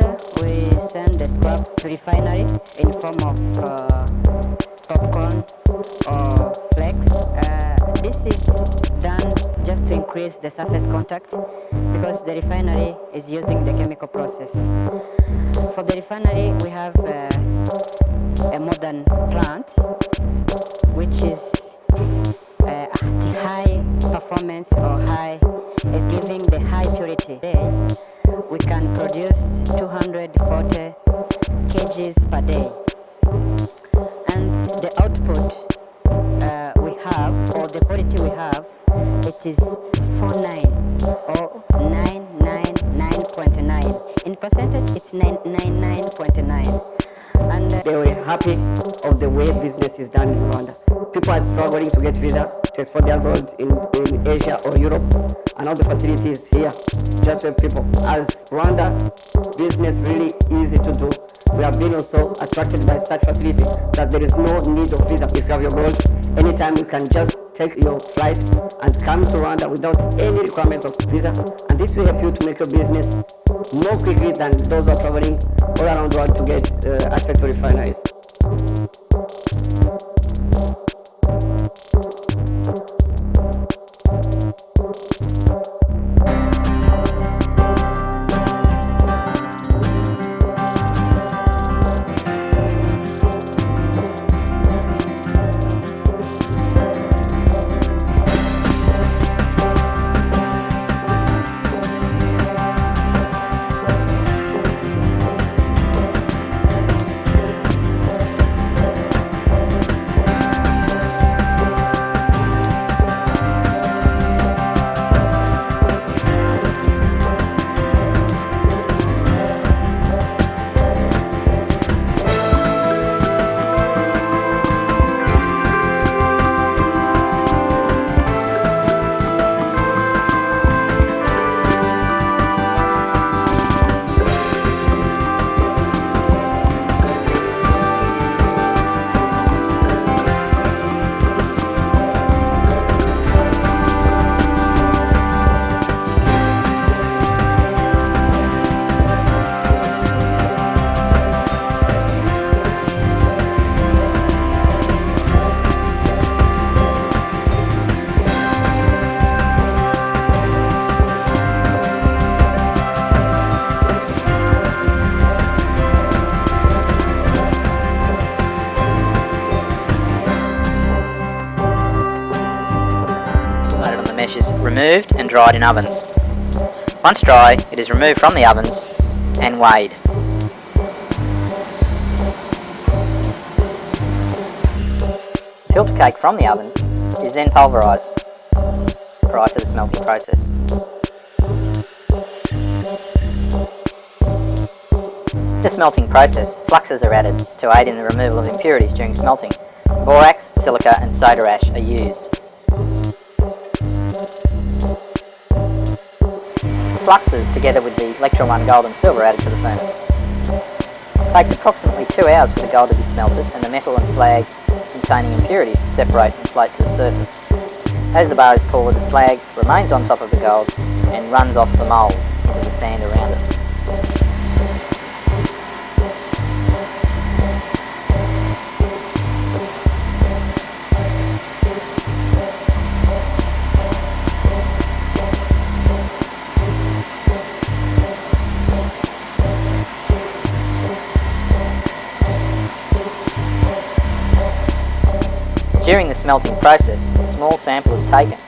After we send the scrap to refinery in form of popcorn or flakes. This is done just to increase the surface contact because the refinery is using the chemical process. For the refinery, we have a modern plant which is the high performance or high is giving the high purity. Today, we can produce 240 kgs per day, and the output we have, or the quality we have, it is 49 or 999.9. In percentage, it's 99.9. And they were happy of the way business is done in Rwanda. People are struggling to get visa to export their gold in Asia or Europe, and all the facilities here just help people. As Rwanda, business really easy to do. We have been also attracted by such facilities that there is no need of visa. If you have your gold, anytime you can just take your flight and come to Rwanda without any requirements of visa, and this will help you to make your business more quickly than those who are traveling all around the world to get access to refineries. Mesh is removed and dried in ovens. Once dry, it is removed from the ovens and weighed. Filter cake from the oven is then pulverised prior to the smelting process. In the smelting process, fluxes are added to aid in the removal of impurities during smelting. Borax, silica and soda ash are used. Fluxes, together with the Electron 1 gold and silver, added to the furnace. It takes approximately 2 hours for the gold to be smelted and the metal and slag containing impurities to separate and float to the surface. As the bar is poured, the slag remains on top of the gold and runs off the mould into the sand around it. During the smelting process, a small sample is taken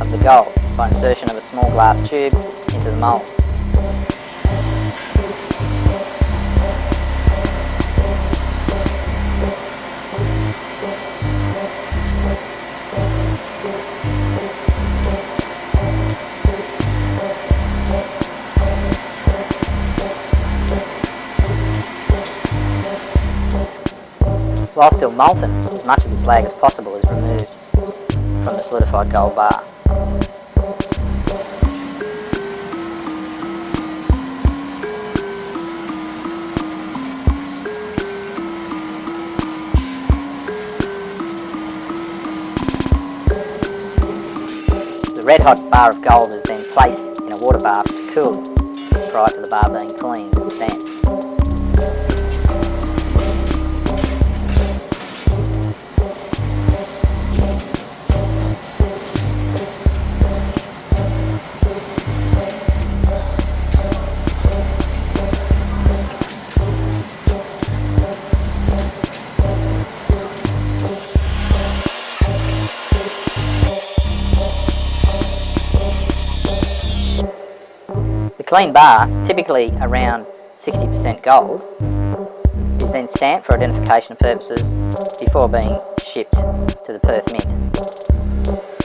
of the gold by insertion of a small glass tube into the mould. While still molten, as much of the slag as possible is removed from the solidified gold bar. The red hot bar of gold is then placed in a water bath to cool prior to the bar being cleaned and stamped. clean bar, typically around 60% gold, is then stamped for identification purposes before being shipped to the Perth Mint.